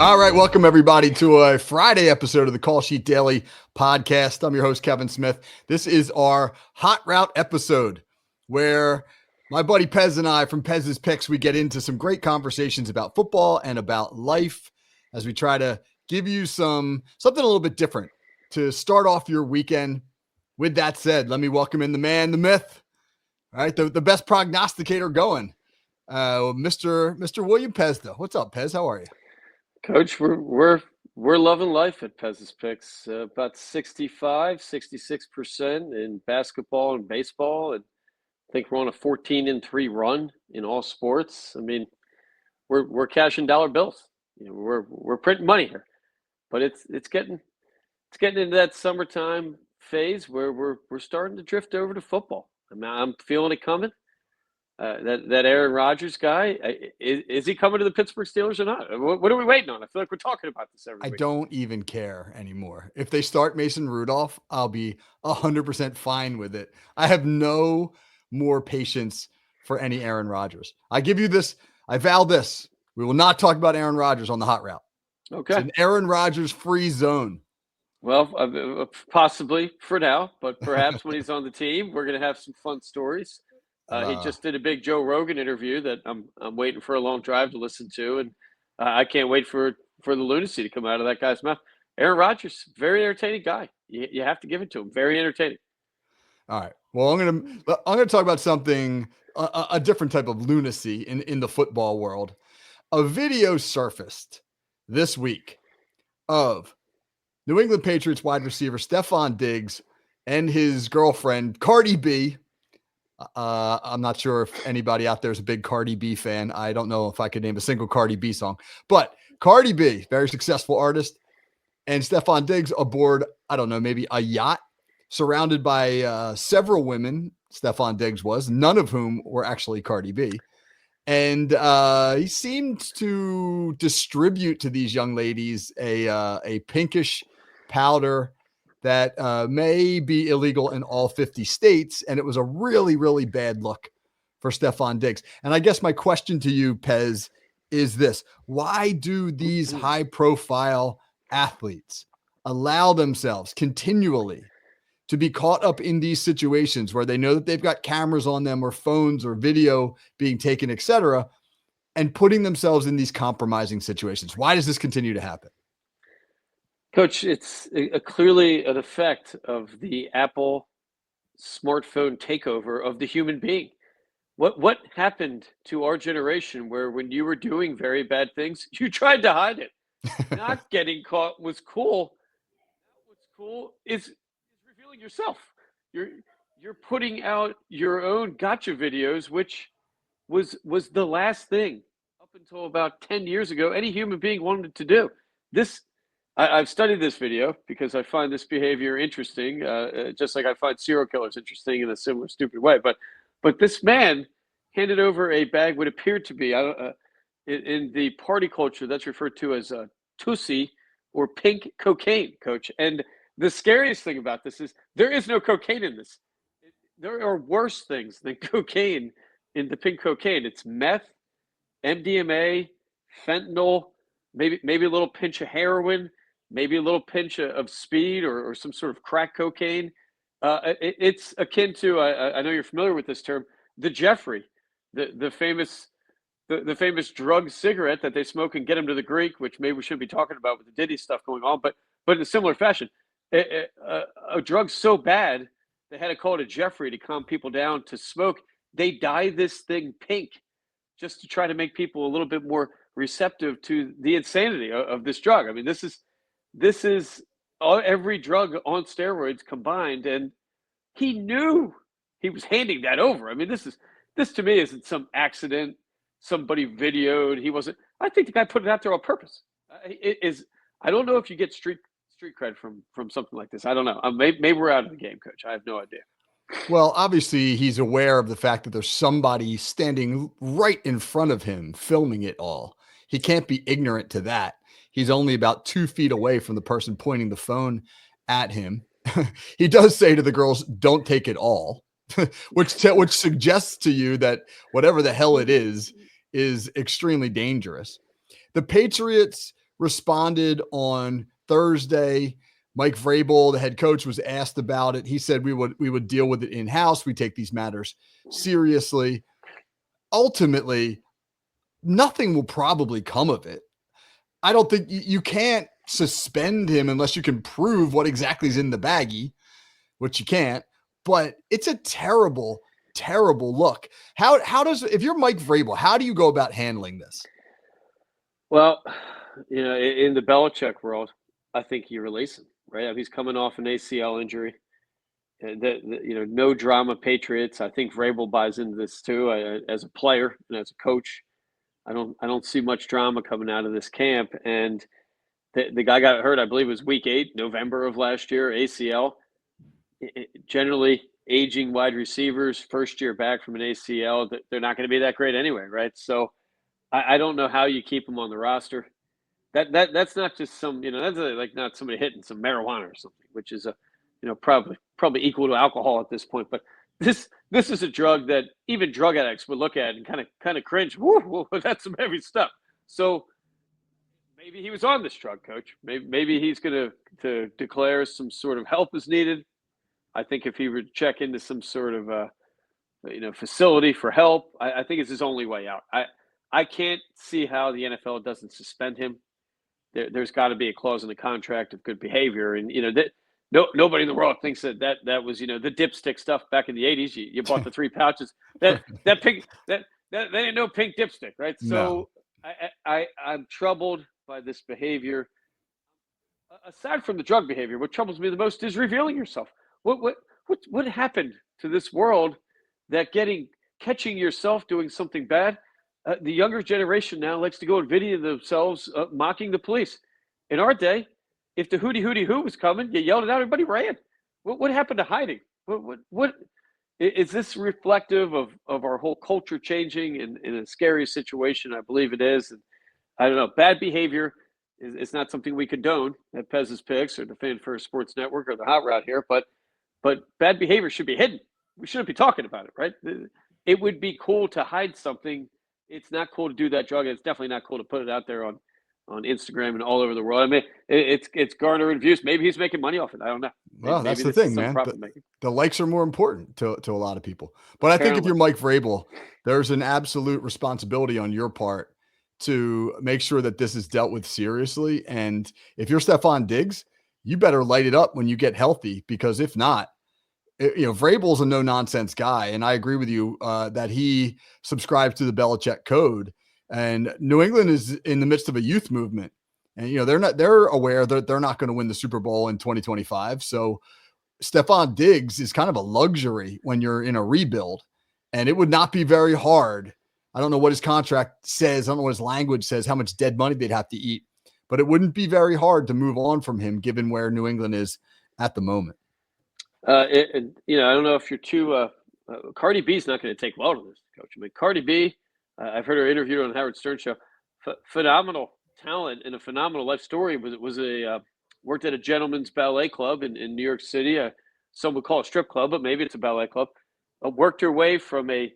All right, welcome everybody to a Friday episode of the Call Sheet Daily podcast. I'm your host, Kevin Smith. This is our Hot Route episode where my buddy Pez and I from Pez's Picks, we get into some great conversations about football and about life as we try to give you something a little bit different to start off your weekend. With that said, let me welcome in the man, the myth, all right, the best prognosticator going, Mr. William Pezda. What's up, Pez? How are you? Coach, we're loving life at Pez's Picks. About 66% in basketball and baseball, and I think we're on a 14-3 run in all sports. I mean, we're cashing dollar bills. You know, we're printing money here, but it's getting into that summertime phase where we're starting to drift over to football. I mean, I'm feeling it coming. That Aaron Rodgers guy, is he coming to the Pittsburgh Steelers or not? What are we waiting on? I feel like we're talking about this every week. I don't even care anymore. If they start Mason Rudolph, I'll be 100% fine with it. I have no more patience for any Aaron Rodgers. I give you this. I vow this. We will not talk about Aaron Rodgers on the Hot Route. Okay. It's an Aaron Rodgers free zone. Well, possibly for now, but perhaps when he's on the team, we're going to have some fun stories. He just did a big Joe Rogan interview that I'm waiting for a long drive to listen to, and I can't wait for the lunacy to come out of that guy's mouth. Aaron Rodgers, very entertaining guy. You have to give it to him. Very entertaining. All right. Well, I'm gonna talk about something, a different type of lunacy in the football world. A video surfaced this week of New England Patriots wide receiver Stefon Diggs and his girlfriend Cardi B. I'm not sure if anybody out there is a big Cardi B fan. I don't know if I could name a single Cardi B song, but Cardi B, very successful artist, and Stefon Diggs aboard, I don't know, maybe a yacht surrounded by several women. Stefon Diggs was, none of whom were actually Cardi B. And he seemed to distribute to these young ladies a pinkish powder that may be illegal in all 50 states. And it was a really, really bad look for Stefon Diggs. And I guess my question to you, Pez, is this. Why do these high-profile athletes allow themselves continually to be caught up in these situations where they know that they've got cameras on them or phones or video being taken, et cetera, and putting themselves in these compromising situations? Why does this continue to happen? Coach, it's clearly an effect of the Apple smartphone takeover of the human being. What happened to our generation where when you were doing very bad things, you tried to hide it? Not getting caught was cool. What's cool is revealing yourself. You're putting out your own gotcha videos, which was the last thing up until about 10 years ago any human being wanted to do. I've studied this video because I find this behavior interesting, just like I find serial killers interesting in a similar stupid way. But this man handed over a bag what appeared to be, in the party culture, that's referred to as a tussie or pink cocaine, Coach. And the scariest thing about this is there is no cocaine in this. There are worse things than cocaine in the pink cocaine. It's meth, MDMA, fentanyl, maybe a little pinch of heroin, maybe a little pinch of speed or some sort of crack cocaine. It's akin to, I know you're familiar with this term, the Jeffrey, the famous drug cigarette that they smoke and get them to the Greek, which maybe we should be talking about with the Diddy stuff going on, but in a similar fashion. A drug so bad, they had to call it a Jeffrey to calm people down to smoke. They dye this thing pink just to try to make people a little bit more receptive to the insanity of this drug. I mean, this is every drug on steroids combined, and he knew he was handing that over. I mean, this to me isn't some accident. Somebody videoed. He wasn't. I think the guy put it out there on purpose. It is. I don't know if you get street cred from something like this. I don't know. Maybe we're out of the game, Coach. I have no idea. Well, obviously, he's aware of the fact that there's somebody standing right in front of him filming it all. He can't be ignorant to that. He's only about 2 feet away from the person pointing the phone at him. He does say to the girls, "Don't take it all," which suggests to you that whatever the hell it is extremely dangerous. The Patriots responded on Thursday. Mike Vrabel, the head coach, was asked about it. He said we would deal with it in-house. We take these matters seriously. Ultimately, nothing will probably come of it. I don't think you can't suspend him unless you can prove what exactly is in the baggie, which you can't. But it's a terrible, terrible look. How does, if you're Mike Vrabel, how do you go about handling this? Well, in the Belichick world, I think you release him, right? I mean, he's coming off an ACL injury. No drama Patriots. I think Vrabel buys into this too, as a player and as a coach. I don't see much drama coming out of this camp. And the guy got hurt, I believe it was week 8, November of last year, ACL. Generally, aging wide receivers, first year back from an ACL, they're not going to be that great anyway, right? So I don't know how you keep them on the roster. That's not just some, that's like not somebody hitting some marijuana or something, which is probably equal to alcohol at this point. But this is a drug that even drug addicts would look at and kind of cringe. Woo, that's some heavy stuff. So maybe he was on this drug, Coach. Maybe he's going to declare some sort of help is needed. I think if he would check into some sort of facility for help, I think it's his only way out. I can't see how the NFL doesn't suspend him. There's got to be a clause in the contract of good behavior, and nobody in the world thinks that was the dipstick stuff back in the '80s. You bought the 3 pouches. That pink that ain't no pink dipstick, right? No. So I'm troubled by this behavior. Aside from the drug behavior, what troubles me the most is revealing yourself. What happened to this world that catching yourself doing something bad? The younger generation now likes to go and video themselves mocking the police. In our day, if the hootie hoo was coming, you yelled it out, everybody ran. What happened to hiding? What is this reflective of our whole culture changing in a scary situation? I believe it is. And I don't know. Bad behavior is not something we condone at Pez's Picks or the Fan First Sports Network or the Hot Route here, but bad behavior should be hidden. We shouldn't be talking about it, right? It would be cool to hide something. It's not cool to do that drug. It's definitely not cool to put it out there on Instagram and all over the world. I mean, it's garnering views. Maybe he's making money off it. I don't know. Well, that's the thing, man. The likes are more important to a lot of people. But I think if you're Mike Vrabel, there's an absolute responsibility on your part to make sure that this is dealt with seriously. And if you're Stefon Diggs, you better light it up when you get healthy, because if not, Vrabel's a no nonsense guy. And I agree with you that he subscribes to the Belichick code, and New England is in the midst of a youth movement, and, they're aware that they're not going to win the Super Bowl in 2025. So Stefon Diggs is kind of a luxury when you're in a rebuild, and it would not be very hard. I don't know what his contract says. I don't know what his language says, how much dead money they'd have to eat, but it wouldn't be very hard to move on from him given where New England is at the moment. I don't know if you're too Cardi B's not going to take well to this, Coach. I mean, Cardi B, I've heard her interviewed on Howard Stern show. Phenomenal talent and a phenomenal life story. Worked at a gentleman's ballet club in New York City. Some would call it a strip club, but maybe it's a ballet club. Worked her way from a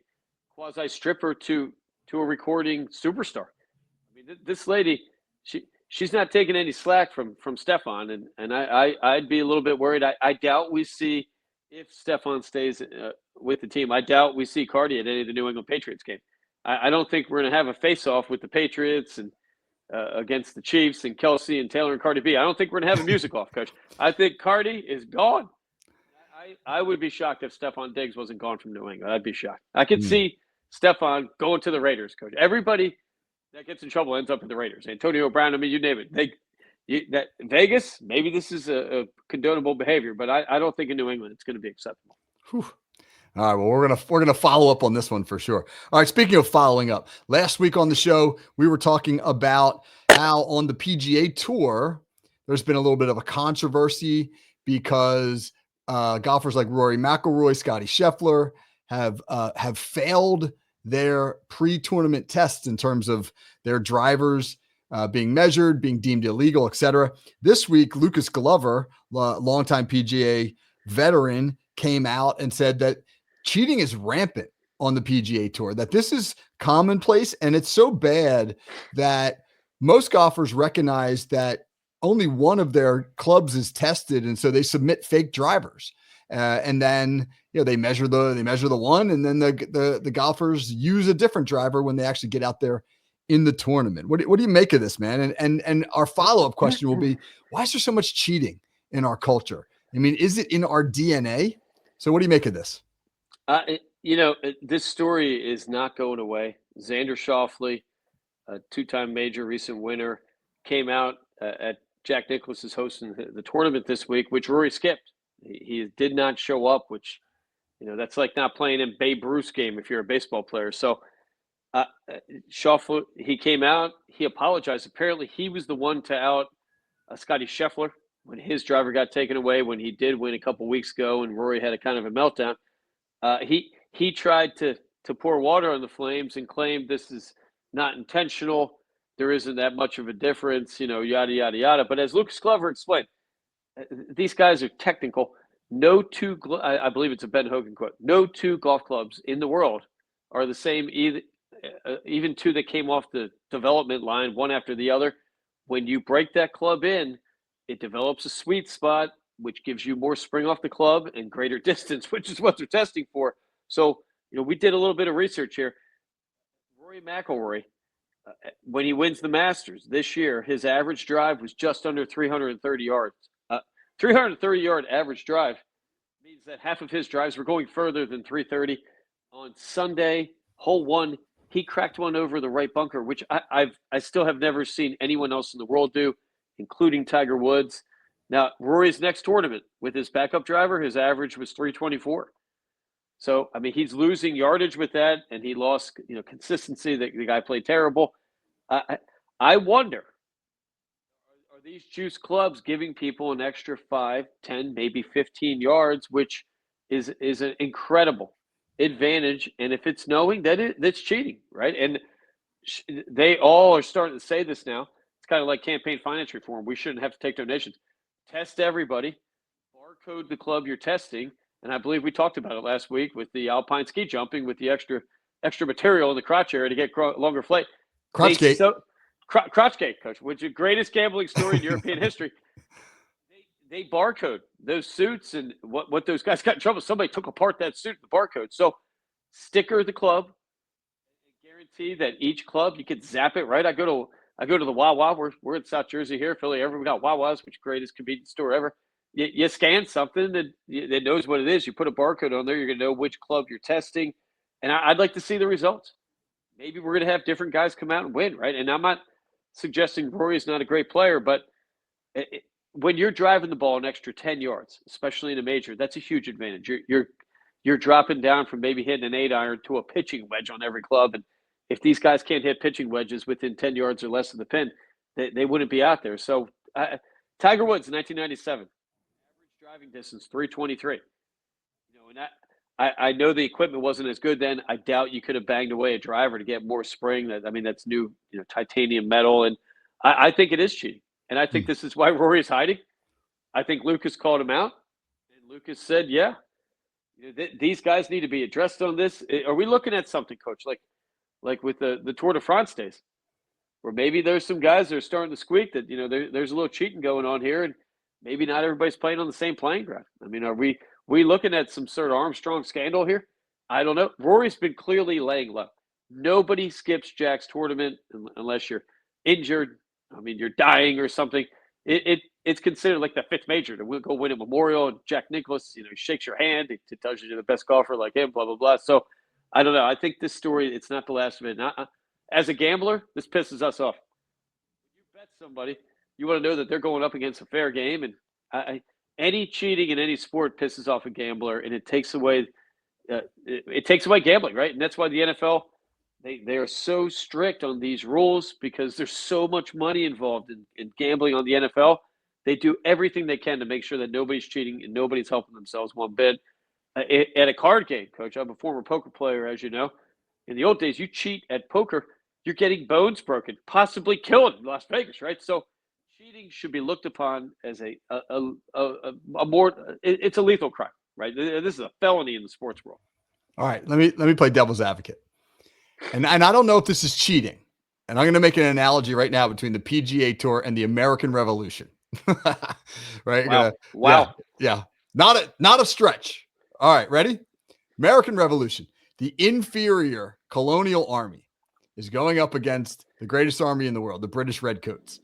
quasi stripper to a recording superstar. I mean, this lady, she's not taking any slack from Stefon, and I'd be a little bit worried. I doubt we see, if Stefon stays with the team, I doubt we see Cardi at any of the New England Patriots game. I don't think we're going to have a face-off with the Patriots and against the Chiefs and Kelsey and Taylor and Cardi B. I don't think we're going to have a music off, Coach. I think Cardi is gone. I would be shocked if Stefon Diggs wasn't gone from New England. I'd be shocked. I could see Stefon going to the Raiders, Coach. Everybody that gets in trouble ends up in the Raiders. Antonio Brown, I mean, you name it. Vegas, maybe this is a condonable behavior, but I don't think in New England it's going to be acceptable. Whew. All right, well, we're gonna follow up on this one for sure. All right, speaking of following up, last week on the show we were talking about how on the PGA Tour there's been a little bit of a controversy because golfers like Rory McIlroy, Scotty Scheffler have failed their pre-tournament tests in terms of their drivers being measured, being deemed illegal, etc. This week, Lucas Glover, longtime PGA veteran, came out and said that cheating is rampant on the PGA Tour, that this is commonplace, and it's so bad that most golfers recognize that only one of their clubs is tested, and so they submit fake drivers. And then they measure the one, and then the golfers use a different driver when they actually get out there in the tournament. What do you make of this, man? And our follow-up question will be, why is there so much cheating in our culture? I mean, is it in our DNA? So what do you make of this? This story is not going away. Xander Schauffele, a two-time major recent winner, came out at Jack Nicklaus is hosting the tournament this week, which Rory skipped. He did not show up, which, that's like not playing in Babe Ruth's game if you're a baseball player. So Schauffele, he came out, he apologized. Apparently he was the one to out Scotty Scheffler when his driver got taken away when he did win a couple weeks ago and Rory had a kind of a meltdown. He tried to pour water on the flames and claimed this is not intentional. There isn't that much of a difference, yada, yada, yada. But as Lucas Glover explained, these guys are technical. No two, I believe it's a Ben Hogan quote, no two golf clubs in the world are the same, even two that came off the development line, one after the other. When you break that club in, it develops a sweet spot, which gives you more spring off the club and greater distance, which is what they're testing for. So, we did a little bit of research here. Rory McIlroy, when he wins the Masters this year, his average drive was just under 330 yards. 330-yard average drive means that half of his drives were going further than 330. On Sunday, hole one, he cracked one over the right bunker, which I still have never seen anyone else in the world do, including Tiger Woods. Now, Rory's next tournament with his backup driver, his average was 324. So, I mean, he's losing yardage with that, and he lost, consistency. The guy played terrible. I wonder, are these juice clubs giving people an extra 5, 10, maybe 15 yards, which is an incredible advantage. And if it's knowing that's cheating, right? And they all are starting to say this now. It's kind of like campaign finance reform. We shouldn't have to take donations. Test everybody, barcode the club you're testing. And I believe we talked about it last week with the alpine ski jumping with the extra material in the crotch area to get longer flight. Crotchgate. Crotchgate, Coach, which is the greatest gambling story in European history. They barcode those suits, and what those guys got in trouble. Somebody took apart that suit, the barcode. So sticker the club. Guarantee that each club you could zap it, right? I go to the Wawa. We're in South Jersey here, Philly. Everyone got Wawas, which is the greatest convenience store ever. You scan something that knows what it is. You put a barcode on there. You're going to know which club you're testing. And I'd like to see the results. Maybe we're going to have different guys come out and win, right? And I'm not suggesting Rory is not a great player, but when you're driving the ball an extra 10 yards, especially in a major, that's a huge advantage. You're dropping down from maybe hitting an 8-iron to a pitching wedge on every club. And if these guys can't hit pitching wedges within 10 yards or less of the pin, they wouldn't be out there. So Tiger Woods in 1997. Driving distance 323. And I know the equipment wasn't as good then. I doubt you could have banged away a driver to get more spring. That's new, titanium metal, and I think it is cheating. And I think this is why Rory is hiding. I think Lucas called him out, and Lucas said, "Yeah, these guys need to be addressed on this." Are we looking at something, Coach, like with the Tour de France days, where maybe there's some guys that are starting to squeak that there's a little cheating going on here, and maybe not everybody's playing on the same playing ground. I mean, are we looking at some sort of Armstrong scandal here? I don't know. Rory's been clearly laying low. Nobody skips Jack's tournament unless you're injured. I mean, you're dying or something. It's considered like the fifth major to go win a Memorial. And Jack Nicklaus, he shakes your hand. It tells you you're the best golfer like him, blah, blah, blah. So I don't know. I think this story, it's not the last of it. As a gambler, this pisses us off. You bet somebody, you want to know that they're going up against a fair game. And any cheating in any sport pisses off a gambler, and it takes away gambling, right? And that's why the NFL, they are so strict on these rules because there's so much money involved in gambling on the NFL. They do everything they can to make sure that nobody's cheating and nobody's helping themselves one bit. At a card game, Coach, I'm a former poker player, as you know. In the old days, you cheat at poker, you're getting bones broken, possibly killed in Las Vegas, right? So cheating should be looked upon as a more, it's a lethal crime, right? This is a felony in the sports world. All right, let me play devil's advocate. And I don't know if this is cheating. And I'm going to make an analogy right now between the PGA Tour and the American Revolution. Right? Wow. Yeah, Wow. yeah. Not a stretch. All right, ready? American Revolution. The inferior colonial army is going up against the greatest army in the world, the British Redcoats.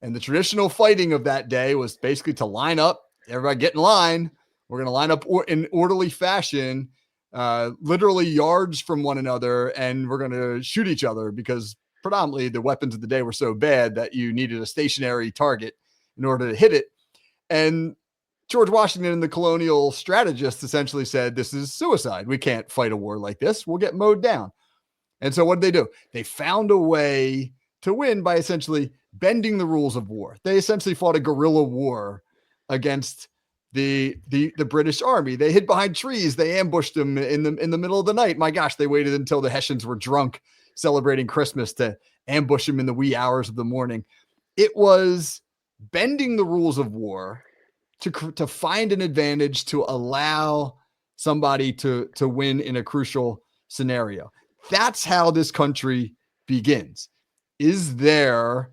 And the traditional fighting of that day was basically to line up, everybody get in line. We're going to line up in orderly fashion, literally yards from one another, and we're going to shoot each other because predominantly the weapons of the day were so bad that you needed a stationary target in order to hit it. And George Washington and the colonial strategists essentially said, this is suicide. We can't fight a war like this. We'll get mowed down. And so what did they do? They found a way to win by essentially bending the rules of war. They essentially fought a guerrilla war against the British army. They hid behind trees. They ambushed them in the middle of the night. My gosh, they waited until the Hessians were drunk celebrating Christmas to ambush them in the wee hours of the morning. It was bending the rules of war to find an advantage to allow somebody to win in a crucial scenario. That's how this country begins. Is there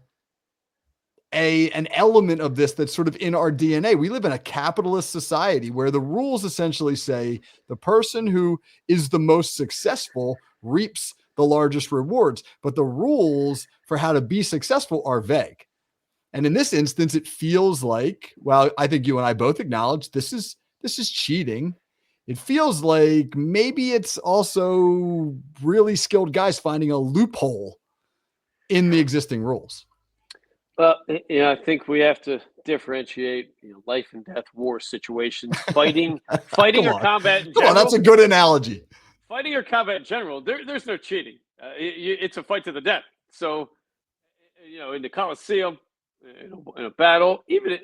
an element of this that's sort of in our DNA? We live in a capitalist society where the rules essentially say the person who is the most successful reaps the largest rewards, but the rules for how to be successful are vague. And in this instance, it feels like, well, I think you and I both acknowledge this is cheating. It feels like maybe it's also really skilled guys finding a loophole in the existing rules. Well, I think we have to differentiate, life and death war situations, fighting or combat in Come on, general. that's a good analogy. Fighting or combat in general, there's no cheating. It's a fight to the death. So, in the Coliseum, in a battle, even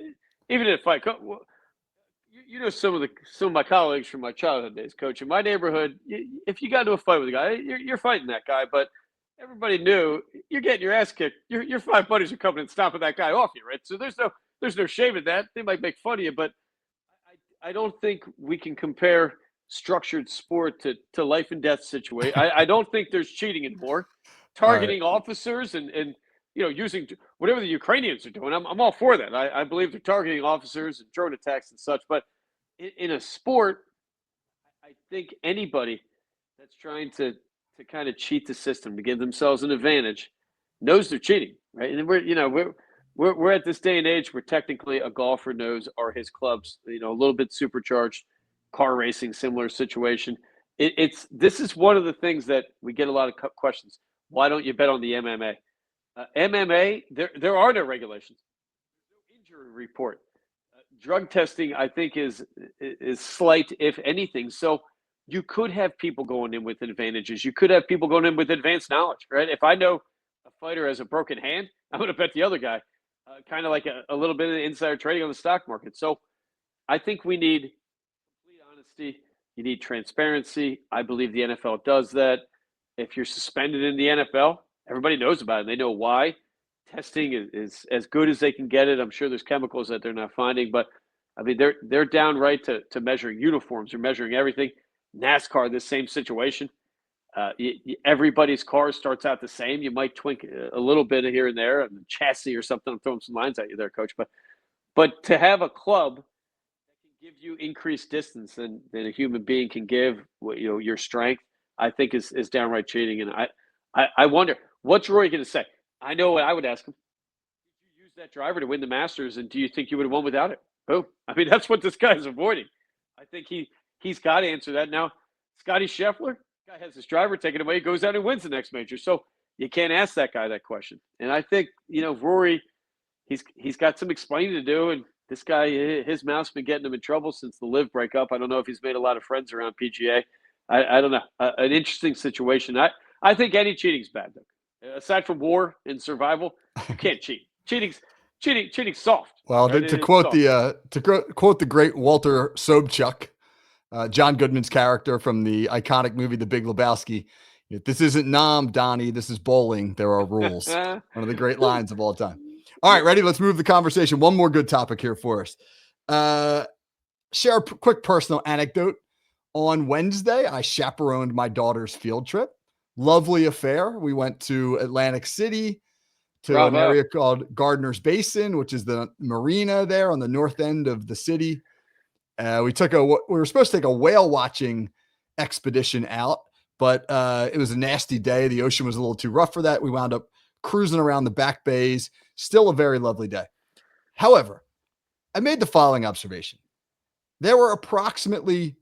in a fight. Some of my colleagues from my childhood days, Coach. In my neighborhood, if you got into a fight with a guy, you're fighting that guy. But everybody knew you're getting your ass kicked. Your five buddies are coming and stomping that guy off you, right? So there's no shame in that. They might make fun of you, but I don't think we can compare structured sport to life and death situation. I don't think there's cheating anymore. Targeting officers and using whatever the Ukrainians are doing. I'm all for that. I believe they're targeting officers and drone attacks and such. But in a sport, I think anybody that's trying to kind of cheat the system to give themselves an advantage knows they're cheating, right? And we're at this day and age where technically a golfer knows are his clubs, a little bit supercharged, car racing, similar situation. This is one of the things that we get a lot of questions. Why don't you bet on the MMA? MMA, there are no regulations. There's no injury report. Drug testing, I think, is slight, if anything. So you could have people going in with advantages. You could have people going in with advanced knowledge, right? If I know a fighter has a broken hand, I'm going to bet the other guy. Kind of like a little bit of insider trading on the stock market. So I think we need complete honesty. You need transparency. I believe the NFL does that. If you're suspended in the NFL, everybody knows about it. They know why. Testing is as good as they can get it. I'm sure there's chemicals that they're not finding, but I mean they're downright to measuring uniforms. They're measuring everything. NASCAR, the same situation. Everybody's car starts out the same. You might twink a little bit here and there, and the chassis or something. I'm throwing some lines at you there, Coach. But to have a club that can give you increased distance than a human being can give, your strength, I think is downright cheating. And I wonder, what's Rory going to say? I know what I would ask him. Did you use that driver to win the Masters, and do you think you would have won without it? Boom. I mean, that's what this guy's avoiding. I think he's got to answer that. Now, Scotty Scheffler, guy has his driver taken away, goes out and wins the next major. So you can't ask that guy that question. And I think, Rory, he's got some explaining to do. And this guy, his mouth's been getting him in trouble since the Live breakup. I don't know if he's made a lot of friends around PGA. I don't know. An interesting situation. I think any cheating's bad, though. Aside from war and survival, you can't cheat. Cheating's soft. Well, right? to quote the great Walter Sobchak, John Goodman's character from the iconic movie The Big Lebowski, this isn't Nam, Donnie. This is bowling. There are rules. One of the great lines of all time. All right, ready? Let's move the conversation. One more good topic here for us. Share a quick personal anecdote. On Wednesday, I chaperoned my daughter's field trip. lovely affair. We went to Atlantic City, to an Bravo. area called Gardner's Basin, which is the marina there on the north end of the city. We were supposed to take a whale watching expedition out, but it was a nasty day. The ocean was a little too rough for that. We wound up cruising around the back bays. Still a very lovely day. However, I made the following observation. There were approximately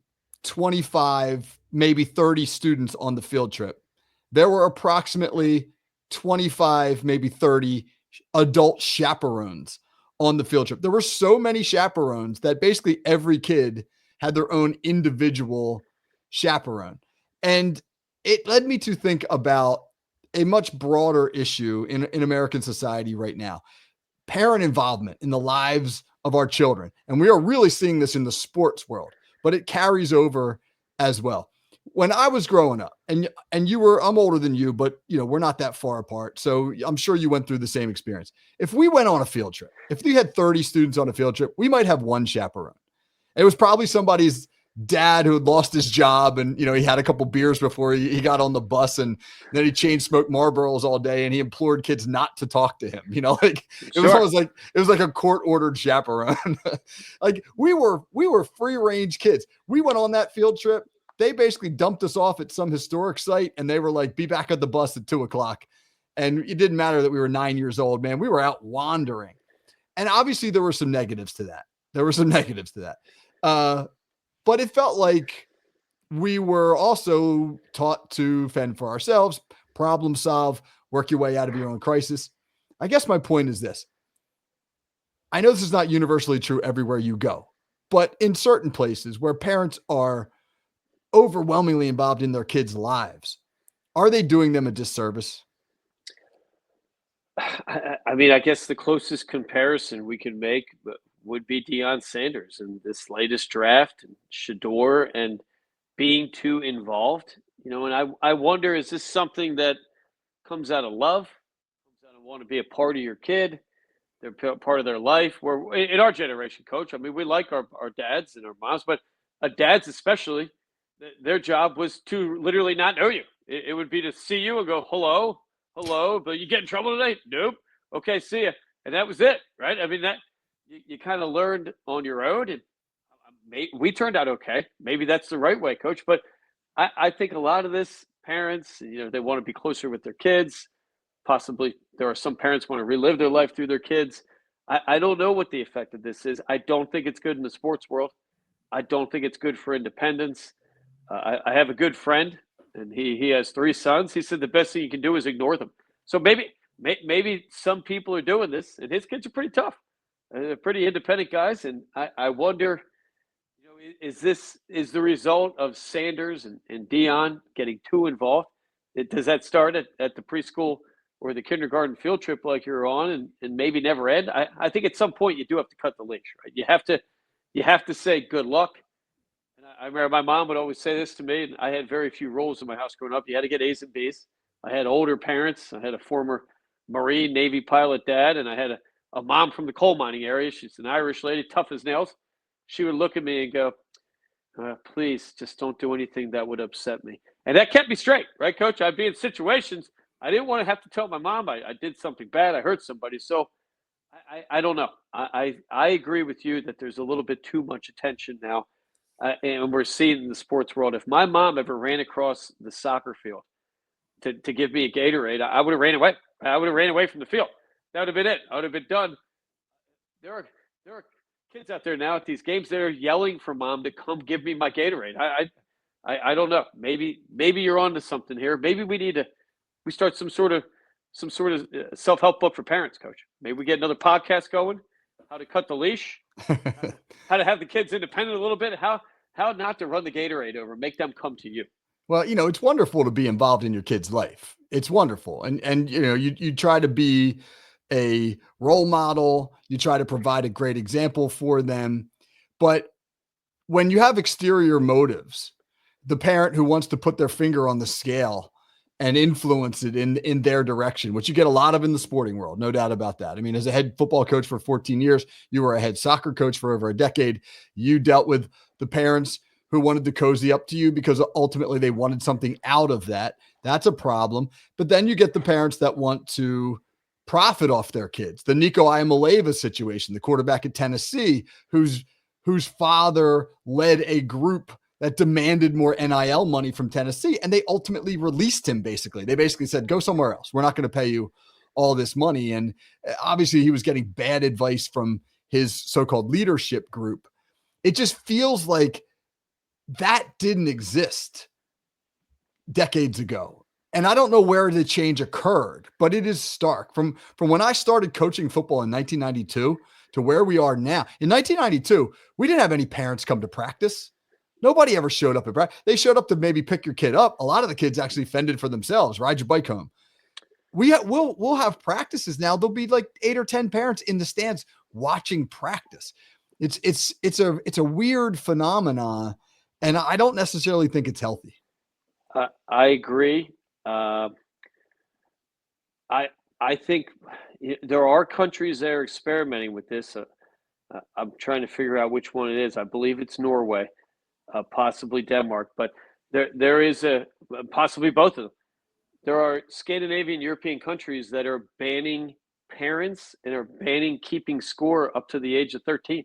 25, maybe 30 students on the field trip. There were approximately 25, maybe 30 adult chaperones on the field trip. There were so many chaperones that basically every kid had their own individual chaperone. And it led me to think about a much broader issue in American society right now. Parent involvement in the lives of our children. And we are really seeing this in the sports world, but it carries over as well. When I was growing up, and I'm older than you, but we're not that far apart. So I'm sure you went through the same experience. If we went on a field trip, if we had 30 students on a field trip, we might have one chaperone. It was probably somebody's dad who had lost his job, and he had a couple beers before he got on the bus, and then he chain smoked Marlboros all day, and he implored kids not to talk to him. Like it was almost like it was like a court ordered chaperone. Like we were free range kids. We went on that field trip. They basically dumped us off at some historic site, and they were like, "Be back at the bus at 2:00." And it didn't matter that we were 9 years old, man. We were out wandering, and obviously there were some negatives to that. But it felt like we were also taught to fend for ourselves, problem solve, work your way out of your own crisis. I guess my point is this. I know this is not universally true everywhere you go, but in certain places where parents are overwhelmingly involved in their kids' lives, are they doing them a disservice? I mean, I guess the closest comparison we can make would be Deion Sanders in this latest draft, and Shador, and being too involved. And I wonder, is this something that comes out of love, comes out of want to be a part of your kid, they're part of their life? Where in our generation, Coach, I mean, we like our dads and our moms, but dads especially, their job was to literally not know you. It would be to see you and go, hello, but you get in trouble today? Nope. Okay, see ya. And that was it, right? I mean, that you kind of learned on your own, and we turned out okay. Maybe that's the right way, Coach. But I think a lot of this, parents, they want to be closer with their kids. Possibly there are some parents want to relive their life through their kids. I don't know what the effect of this is. I don't think it's good in the sports world. I don't think it's good for independence. I have a good friend, and he has 3 sons. He said the best thing you can do is ignore them. So maybe some people are doing this, and his kids are pretty tough. They're pretty independent guys, and I wonder, is the result of Sanders and Deion getting too involved? Does that start at the preschool or the kindergarten field trip like you're on, and maybe never end? I think at some point you do have to cut the leash, right? You have to say good luck. And I remember my mom would always say this to me, and I had very few roles in my house growing up. You had to get A's and B's. I had older parents. I had a former Marine Navy pilot dad, and I had a mom from the coal mining area. She's an Irish lady, tough as nails. She would look at me and go, please, just don't do anything that would upset me. And that kept me straight, right, Coach? I'd be in situations I didn't want to have to tell my mom I did something bad. I hurt somebody. So I don't know. I agree with you that there's a little bit too much attention now. And we're seeing in the sports world, if my mom ever ran across the soccer field to give me a Gatorade, I would have ran away. I would have ran away from the field. That would have been it. I would have been done. There are kids out there now at these games that are yelling for mom to come give me my Gatorade. I don't know. Maybe you're onto something here. Maybe we start some sort of self-help book for parents, Coach. Maybe we get another podcast going. How to cut the leash. How to have the kids independent a little bit. How not to run the Gatorade over. Make them come to you. Well, it's wonderful to be involved in your kid's life. It's wonderful. And you try to be a role model. You try to provide a great example for them. But when you have exterior motives, the parent who wants to put their finger on the scale and influence it in their direction, which you get a lot of in the sporting world, no doubt about that. I mean, as a head football coach for 14 years, you were a head soccer coach for over a decade. You dealt with the parents who wanted to cozy up to you because ultimately they wanted something out of that. That's a problem. But then you get the parents that want to profit off their kids. The Nico Iamaleava situation, the quarterback at Tennessee, whose father led a group that demanded more NIL money from Tennessee, and they ultimately released him. Basically, they basically said, "Go somewhere else. We're not going to pay you all this money." And obviously, he was getting bad advice from his so-called leadership group. It just feels like that didn't exist decades ago. And I don't know where the change occurred, but it is stark. From when I started coaching football in 1992 to where we are now. In 1992, we didn't have any parents come to practice. Nobody ever showed up at practice. They showed up to maybe pick your kid up. A lot of the kids actually fended for themselves, ride your bike home. We'll have practices now. There'll be like 8 or 10 parents in the stands watching practice. It's a weird phenomenon, and I don't necessarily think it's healthy. I agree. I think there are countries that are experimenting with this. I'm trying to figure out which one it is. I believe it's Norway, possibly Denmark, but there is possibly both of them. There are Scandinavian European countries that are banning parents and are banning keeping score up to the age of 13.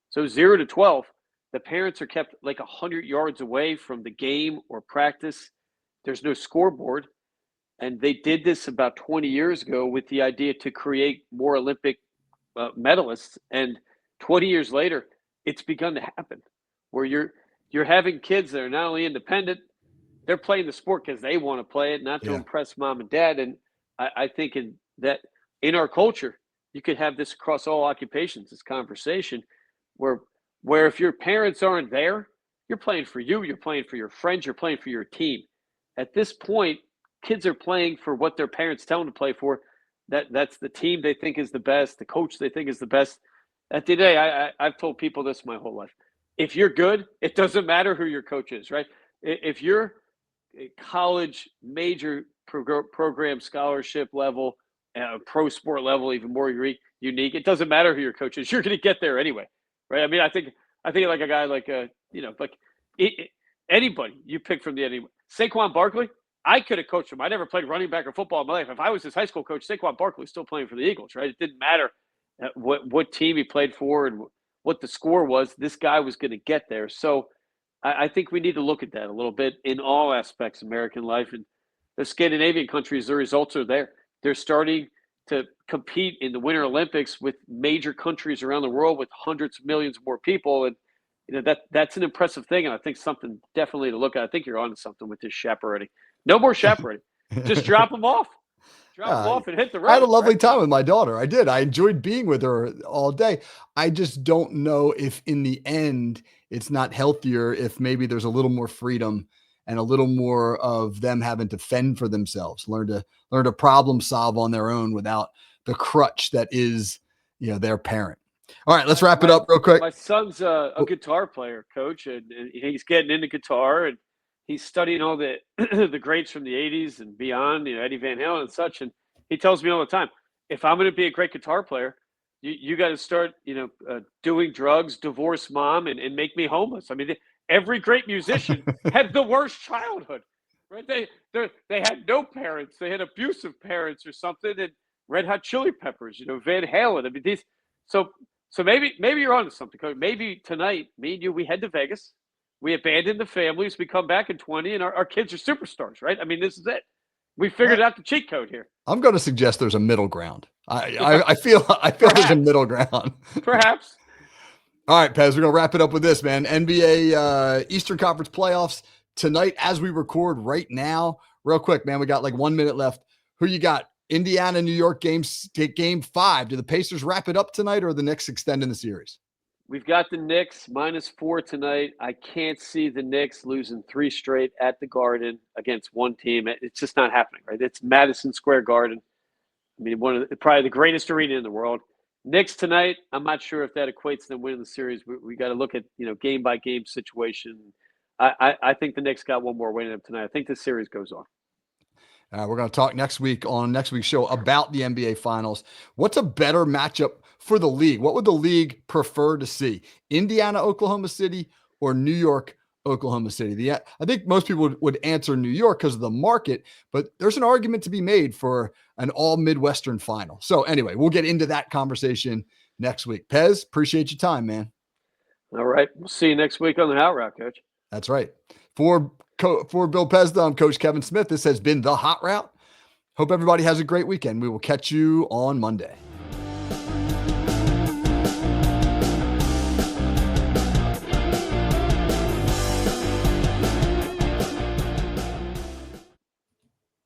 So 0 to 12, the parents are kept like 100 yards away from the game or practice. There's no scoreboard. And they did this about 20 years ago with the idea to create more Olympic medalists. And 20 years later, it's begun to happen where you're having kids that are not only independent, they're playing the sport because they want to play it, not to impress mom and dad. And I think that in our culture, you could have this across all occupations, this conversation where if your parents aren't there, you're playing for you, you're playing for your friends, you're playing for your team. At this point, kids are playing for what their parents tell them to play for. That's the team they think is the best, the coach they think is the best. At the end of the day, I've told people this my whole life. If you're good, it doesn't matter who your coach is, right? If you're a college major program scholarship level, pro sport level, even more unique, it doesn't matter who your coach is. You're going to get there anyway, right? I mean, I think like a guy like anybody you pick from the anybody. Saquon Barkley, I could have coached him. I never played running back or football in my life. If I was his high school coach, Saquon Barkley was still playing for the Eagles, right? It didn't matter what team he played for and what the score was. This guy was going to get there. So I think we need to look at that a little bit in all aspects of American life. And the Scandinavian countries, the results are there. They're starting to compete in the Winter Olympics with major countries around the world with hundreds of millions more people. And that's an impressive thing. And I think something definitely to look at. I think you're onto something with this chaperoning. No more chaperoning. Just drop them off. Drop them off and hit the road. I had a lovely time with my daughter. I did. I enjoyed being with her all day. I just don't know if in the end it's not healthier if maybe there's a little more freedom and a little more of them having to fend for themselves, learn to problem solve on their own without the crutch that is, their parent. All right, let's wrap it up real quick. My son's a guitar player, Coach, and he's getting into guitar, and he's studying all the the greats from the 80s and beyond, Eddie Van Halen and such. And he tells me all the time, if I'm going to be a great guitar player, you got to start, doing drugs, divorce mom, and make me homeless. I mean, every great musician had the worst childhood, right? They had no parents. They had abusive parents or something. And Red Hot Chili Peppers, Van Halen. I mean, these. So maybe you're onto something, Coach. Maybe tonight, me and you, we head to Vegas. We abandon the families. We come back in 20, and our kids are superstars, right? I mean, this is it. We figured out the cheat code here. I'm going to suggest there's a middle ground. I feel there's a middle ground. Perhaps. All right, Pez, we're going to wrap it up with this, man. NBA Eastern Conference playoffs tonight as we record right now. Real quick, man, we got like 1 minute left. Who you got? Indiana, New York game 5. Do the Pacers wrap it up tonight or the Knicks extend in the series? We've got the Knicks -4 tonight. I can't see the Knicks losing 3 straight at the Garden against one team. It's just not happening, right? It's Madison Square Garden. I mean, probably the greatest arena in the world. Knicks tonight, I'm not sure if that equates to them winning the series. We got to look at, game-by-game situation. I think the Knicks got one more win in them tonight. I think the series goes on. We're going to talk next week on next week's show about the NBA Finals. What's a better matchup for the league? What would the league prefer to see? Indiana, Oklahoma City, or New York, Oklahoma City. I think most people would answer New York because of the market, but there's an argument to be made for an all Midwestern final. So anyway, we'll get into that conversation next week. Pez, appreciate your time, man. All right. We'll see you next week on the Hot Route, Coach. That's right. For Bill Pez, I'm Coach Kevin Smith. This has been the Hot Route. Hope everybody has a great weekend. We will catch you on Monday.